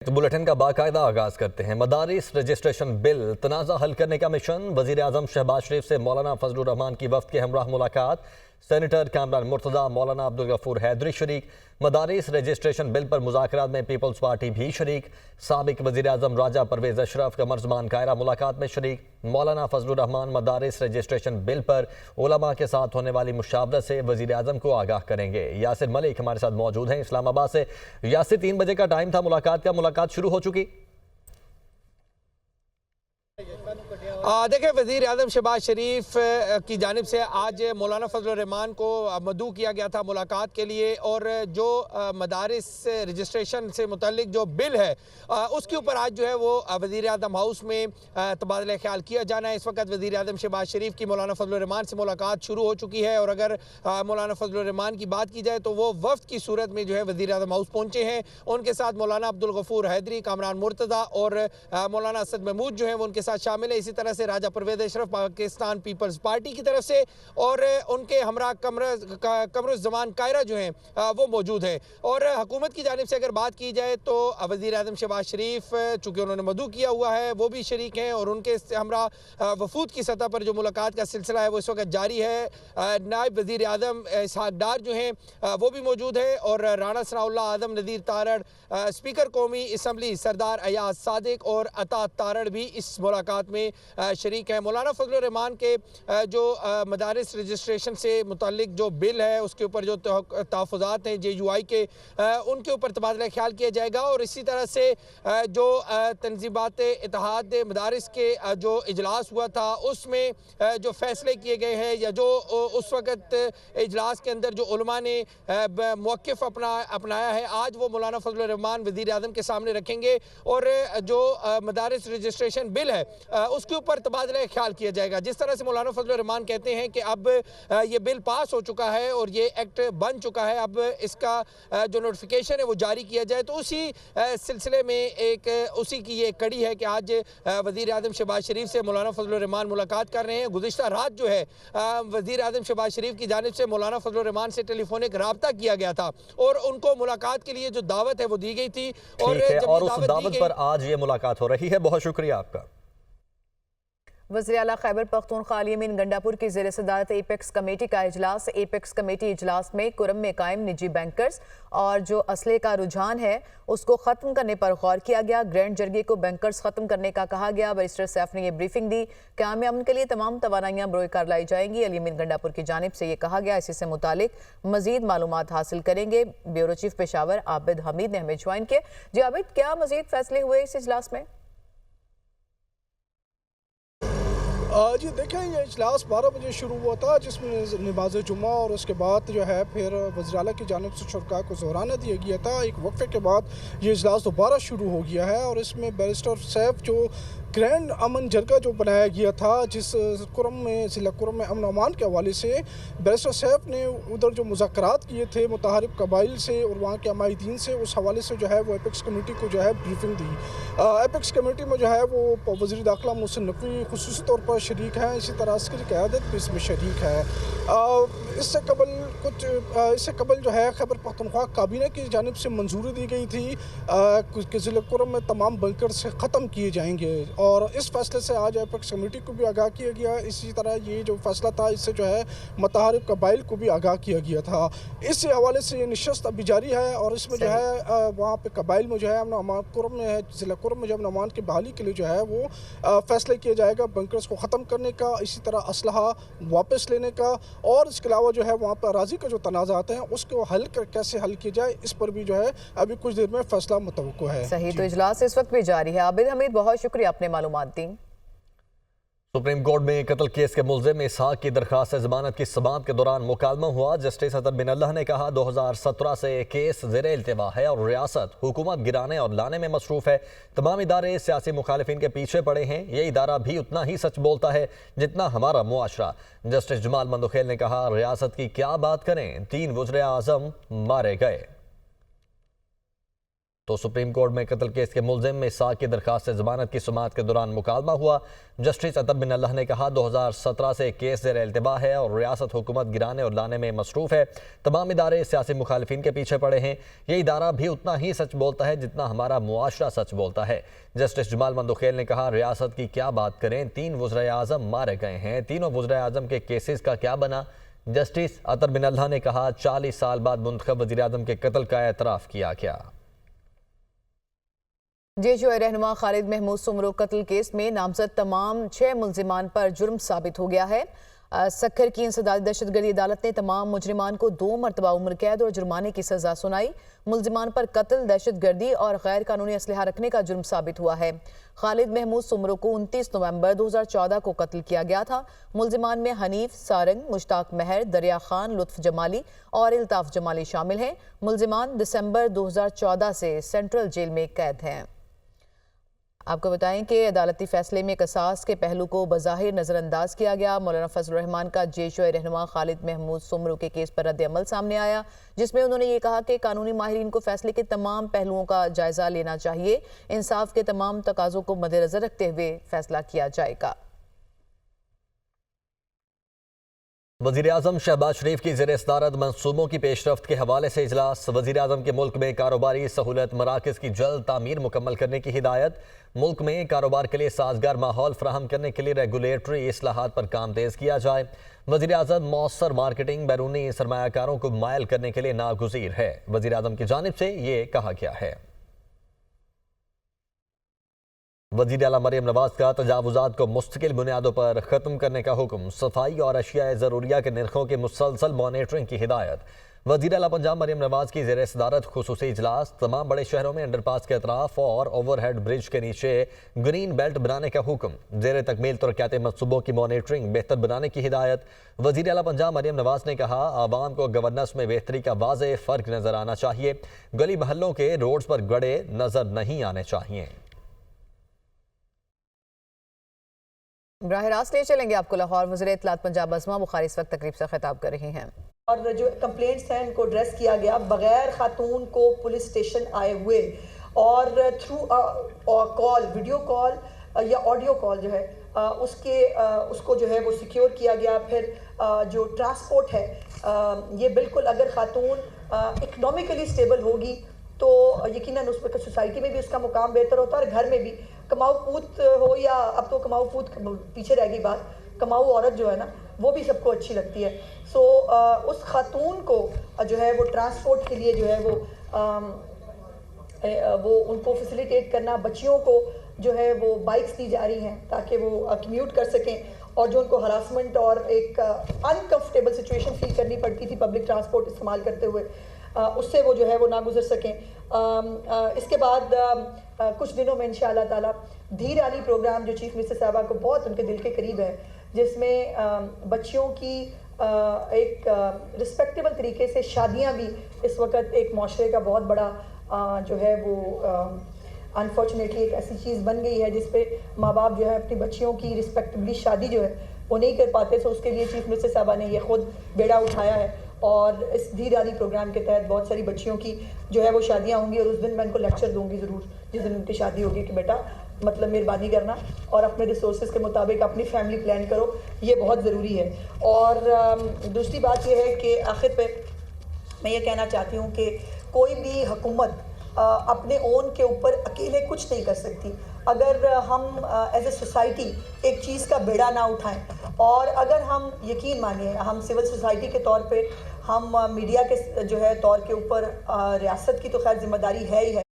Bulletin का बाकायदा आगाज करते हैं। मदारिस रजिस्ट्रेशन बिल तनाज़ा हल करने का मिशन। वज़ीर आज़म शहबाज शरीफ से मौलाना फजलुर रहमान की वफ़द के हमराह मुलाकात। सेनेटर कामरान मुर्तज़ा, मौलाना अब्दुल गफूर हैदरी शरीक। मदारिस रजिस्ट्रेशन बिल पर मुज़ाकरात में पीपल्स पार्टी भी शरीक। साबिक वज़ीर आज़म राजा परवेज़ अशरफ, कमर ज़मान कायरा मुलाकात में शरीक। मौलाना फजलुर रहमान मदारिस रजिस्ट्रेशन बिल पर उलमा के साथ होने वाली मुशावरत से वज़ीर आज़म को आगाह करेंगे। यासिर मलिक हमारे साथ मौजूद हैं इस्लामाबाद से। यासिर, 3 बजे का टाइम था मुलाकात का, मुलाकात शुरू हो चुकी? देखिए, वज़ीर आज़म शहबाज शरीफ की जानिब से आज मौलाना फजलुर रहमान को मदऊ किया गया था मुलाकात के लिए, और जो मदारिस रजिस्ट्रेशन से मुतल्लिक जो बिल है उसके ऊपर आज जो है वो वज़ीर आज़म हाउस में तबादला ख्याल किया जाना है। इस वक्त वज़ीर आज़म शहबाज शरीफ की मौलाना फजलुर रहमान से मुलाकात शुरू हो चुकी है, और अगर मौलाना फजलुर रहमान की बात की जाए तो वो वफ़द की सूरत में जो है वज़ीर आज़म हाउस पहुँचे हैं। उनके साथ मौलाना अब्दुल गफूर हैदरी, कामरान मुर्तज़ा और मौलाना असद महमूद जो है वो उनके साथ शामिल है। इसी तरह से राजा परवेज़ अशरफ पाकिस्तान पीपल्स पार्टी की तरफ से, और उनके हमरा कमर ज़मान कायरा जो हैं वो मौजूद है। और हुकूमत की जानिब से अगर बात की जाए तो वज़ीर आज़म शहबाज शरीफ चूँकि उन्होंने मदऊ किया हुआ है वो भी शरीक हैं, और उनके हमरा वफूद की सतह पर जो मुलाकात का सिलसिला है वो इस वक्त जारी है। नायब वज़ीर आज़म इसहाक डार जो हैं वो भी मौजूद है, और राणा सनाउल्लाह आज़म, नज़ीर तारड़, स्पीकर कौमी असम्बली सरदार अयाज सादिक और अता तारड़ भी इस मुलाकात में शरीक है। मौलाना फजलुर रहमान के जो मदारिस रजिस्ट्रेशन से मुतल्लिक जो बिल है उसके ऊपर जो तहफ़्फ़ुज़ात हैं JUI के, उनके ऊपर तबादला ख्याल किया जाएगा। और इसी तरह से जो तंजीबात इत्तेहाद मदारिस के जो इजलास हुआ था उसमें जो फैसले किए गए हैं, या जो उस वक़्त इजलास के अंदर जो उलमा ने मौक़िफ़ अपनाया है, आज वो मौलाना फजलुर रहमान वज़ीर आज़म के सामने रखेंगे, और जो मदारिस रजिस्ट्रेशन बिल है उसके ऊपर तबादला ख्याल किया जाएगा। जिस तरह से मौलाना फजलुर रहमान कहते हैं कि अब ये बिल पास हो चुका है और ये एक्ट बन चुका है, अब इसका जो नोटिफिकेशन है वो जारी किया जाए, तो उसी सिलसिले में उसी की ये कड़ी है कि आज वज़ीर आज़म शहबाज शरीफ से मौलाना फजलुर रहमान मुलाकात कर रहे हैं। गुज़िश्ता रात जो है वज़ीर आज़म शहबाज शरीफ की जानिब से मौलाना फजलुर रहमान से टेलीफोनिक रब्ता किया गया था, और उनको मुलाकात के लिए जो दावत है वो दी गई थी, और उस दावत पर आज ये मुलाकात हो रही है। बहुत शुक्रिया आपका। वज़ीर आला खैबर पख्तूनख्वा अली अमीन गंडापुर की ज़ेर सदारत एपेक्स कमेटी का इजलास। एपेक्स कमेटी इजलास में कुरम में कायम निजी बैंकर्स और जो असले का रुझान है उसको ख़त्म करने पर गौर किया गया। ग्रैंड जरगे को बैंकर्स ख़त्म करने का कहा गया। बैरिस्टर सैफ ने यह ब्रीफिंग दी। क़याम अमन के लिए तमाम तवानाइयाँ बरोए कार लाई जाएंगी। अली अमीन गंडापुर की जानिब से ये कहा गया। इसी से मुतालिक मज़ीद मालूमात हासिल करेंगे। ब्यूरो चीफ पेशावर आबिद हमीद ने हमें ज्वाइन किया। जी आबिद, क्या मज़ीद फैसले हुए इस इजलास में? जी देखें, ये इजलास 12 बजे शुरू हुआ था, जिसमें नमाज जुम्मा और उसके बाद जो है फिर वज़ीर आला की जानिब से शुरका को ज़ोराना दिया गया था। एक वक्फे के बाद ये इजलास दोबारा शुरू हो गया है, और इसमें बैरिस्टर सैफ जो ग्रैंड अमन जरगा जो बनाया गया था, जिस कुरम में ज़िला कुरम में अमन अमान के हवाले से बैरिस्टर सैफ ने उधर जो मुज़ाकरात किए थे मुतहारिब कबाइल से और वहाँ के अमायदीन से, उस हवाले से जो है वो एपेक्स कमेटी को जो है ब्रीफिंग दी। एपेक्स कमेटी में जो है वो वज़ीर दाखिला मोहसिन नकवी खुसूसी तौर पर शरीक हैं, इसी तरह अस्करी क़यादत भी इसमें शरीक है। इससे कबल जो है खैबर पख्तूनख्वा काबीना की जानिब से मंजूरी दी गई थी कि ज़िला कुरम में तमाम बंकर से ख़त्म किए जाएंगे, और इस फैसले से आज एपेक्स कमेटी को भी आगाह किया गया। इसी तरह ये जो फैसला था इससे जो है मुतहारिब कबाइल को भी आगाह किया गया था। इस हवाले से ये नशस्त अभी जारी है, और इसमें जो है वहाँ पे कबाइल में जो है अमन अमान कुरम में है, ज़िला कुरम में जो अमन अमान की बहाली के लिए जो है वो फैसले किया जाएगा बंकर्स को ख़त्म करने का, इसी तरह असलहा वापस लेने का, और इसके अलावा जो है वहाँ पर अराजी का जो तनाज़ात हैं उसको कैसे हल किया जाए, इस पर भी जो है अभी कुछ देर में फैसला मुतवक्को है। सही, तो इजलास इस वक्त भी जारी है। आबिद हमीद, बहुत शुक्रिया आपने मालूमात दी। सुप्रीम कोर्ट में कत्ल केस के मुल्जिम इसहाक की दरख्वास्त जमानत की समाअत के दौरान मुकालमा हुआ। जस्टिस अतर बिन अल्लाह ने कहा 2017 से केस ज़ेरे इल्तिवा है और रियासत हुकूमत गिराने और लाने में मसरूफ है। तमाम इदारे सियासी मुखालिफिन के पीछे पड़े हैं। ये इदारा भी उतना ही सच बोलता है जितना हमारा मुआशरा। जस्टिस जमाल मंदोखेल ने कहा रियासत की क्या बात करें, 3 वज़ीर आज़म मारे गए। तो सुप्रीम कोर्ट में कत्ल केस के मुलजिम इसाक की दरखास्त जमानत की सुमात के दौरान मुकालमा हुआ। जस्टिस अतर बिन अल्लाह ने कहा 2017 से केस ज़ेर इल्तिबा है और रियासत हुकूमत गिराने और लाने में मसरूफ़ है। तमाम इदारे सियासी मुखालिफिन के पीछे पड़े हैं। ये इदारा भी उतना ही सच बोलता है जितना हमारा मुआशरा सच बोलता है। जस्टिस जमाल मंदोखेल ने कहा रियासत की क्या बात करें, 3 वज़ीर आज़म मारे गए हैं, तीनों वज़ीर आज़म के केसेस का क्या बना। जस्टिस अतर बिन अल्लाह ने कहा 40 साल बाद मुंतखब वज़ीर आज़म के कत्ल का एतराफ़ किया गया। JJO रहनुमा खालिद महमूद सुमरो कत्ल केस में नामजद तमाम 6 मुल्जिमान पर जुर्म साबित हो गया है। सक्खर की इंसदादी दहशतगर्दी अदालत ने तमाम मुजरिमान को 2 मरतबा उम्र कैद और जुर्माने की सजा सुनाई। मुल्जिमान पर कत्ल, दहशतगर्दी और गैर कानूनी असलहा रखने का जुर्म साबित हुआ है। खालिद महमूद सुमरो को 29 नवंबर 2014 को कत्ल किया गया था। मुल्जिमान में हनीफ, सारंग, मुश्ताक महर, दरिया खान, लुत्फ जमाली और इल्ताफ जमाली शामिल हैं। मुल्जिमान दिसंबर 2014 से सेंट्रल जेल में कैद हैं। आपको बताएं कि अदालती फैसले में कसास के पहलू को बज़ाहिर नज़रअंदाज किया गया। मौलाना फजल रहमान का JJO रहनुमा खालिद महमूद सुमरो के केस पर रद्द अमल सामने आया, जिसमें उन्होंने ये कहा कि कानूनी माहिरीन को फैसले के तमाम पहलुओं का जायजा लेना चाहिए। इंसाफ के तमाम तकाज़ों को मद्देनजर रखते हुए फैसला किया जाएगा। वज़ीर आज़म शहबाज शरीफ की ज़ेर सदारत मंसूबों की पेशरफ्त के हवाले से इजलास। वज़ीर आज़म के मुल्क में कारोबारी सहूलत मराकज़ की जल्द तामीर मुकम्मल करने की हिदायत। मुल्क में कारोबार के लिए साजगार माहौल फराहम करने के लिए रेगुलेटरी इस्लाहात पर काम तेज़ किया जाए। वज़ीर आज़म मौसर मार्केटिंग बैरूनी सरमायाकारों को मायल करने के लिए नागुज़ीर है। वज़ीर आज़म की जानिब से ये कहा गया है। वज़ीर आला मरियम नवाज का तजावुज़ात को मुस्तकिल बुनियादों पर ख़त्म करने का हुक्म। सफाई और अशिया ज़रूरिया के निर्खों की मुसलसल मॉनिटरिंग की हिदायत। वज़ीर आला पंजाब मरियम नवाज की ज़ेर सदारत खुसूसी इजलास। तमाम बड़े शहरों में अंडरपास के अतराफ और ओवरहेड ब्रिज के नीचे ग्रीन बेल्ट बनाने का हुक्म। ज़ेर तकमील तरक्याती मनसूबों की मॉनिटरिंग बेहतर बनाने की हिदायत। वज़ीर आला पंजाब मरियम नवाज ने कहा आवाम को गवर्नेंस में बेहतरी का वाज़ेह फ़र्क नज़र आना चाहिए। गली महलों के रोड्स पर गड़े नज़र नहीं आने चाहिए। बराह रास्त ले चलेंगे आपको लाहौर। वज़ीर इत्तलात पंजाब अज़मा बुखारी इस वक्त तकरीब से खिताब कर रही हैं। और जो कंप्लेंट्स हैं उनको एड्रेस किया गया बगैर खातून को पुलिस स्टेशन आए हुए और थ्रू कॉल, वीडियो कॉल या ऑडियो कॉल जो है उसको जो है वो सिक्योर किया गया। फिर जो ट्रांसपोर्ट है ये बिल्कुल अगर खातून इकनॉमिकली स्टेबल होगी तो यकीनन उस पर सोसाइटी में भी उसका मुकाम बेहतर होता है और घर में भी कमाऊ पूत हो या अब तो कमाऊ पूत पीछे रह गई बात, कमाऊ औरत जो है ना वो भी सबको अच्छी लगती है। सो उस खातून को जो है वो ट्रांसपोर्ट के लिए जो है वो उनको फैसिलिटेट करना, बच्चियों को जो है वो बाइक्स दी जा रही हैं ताकि वो कम्यूट कर सकें और जो उनको हरासमेंट और एक अनकंफर्टेबल सिचुएशन फील करनी पड़ती थी पब्लिक ट्रांसपोर्ट इस्तेमाल करते हुए उससे वो जो है वो ना गुजर सकें। इसके बाद कुछ दिनों में इंशाअल्लाह ताला धीर आली प्रोग्राम जो चीफ मिनिस्टर साहबा को बहुत उनके दिल के करीब है, जिसमें बच्चियों की एक रिस्पेक्टेबल तरीके से शादियां भी इस वक्त एक माशरे का बहुत बड़ा जो है वो अनफॉर्चुनेटली एक ऐसी चीज़ बन गई है जिसपे माँ बाप जो है अपनी बच्चियों की रिस्पेक्टेबली शादी जो है वो नहीं कर पाते। तो उसके लिए चीफ मिनिस्टर साहबा ने ये खुद बेड़ा उठाया है और इस धीर आली प्रोग्राम के तहत बहुत सारी बच्चियों की जो है वो शादियां होंगी और उस दिन मैं उनको लेक्चर दूंगी ज़रूर जिस दिन उनकी शादी होगी कि बेटा मतलब मेहरबानी करना और अपने रिसोर्सेज के मुताबिक अपनी फैमिली प्लान करो, ये बहुत ज़रूरी है। और दूसरी बात यह है कि आखिर पे मैं ये कहना चाहती हूँ कि कोई भी हुकूमत अपने ओन के ऊपर अकेले कुछ नहीं कर सकती। अगर हम एज ए सोसाइटी एक चीज़ का बेड़ा ना उठाएं और अगर हम यकीन मानिए हम सिविल सोसाइटी के तौर पे हम मीडिया के जो है तौर के ऊपर रियासत की तो खैर जिम्मेदारी है ही है।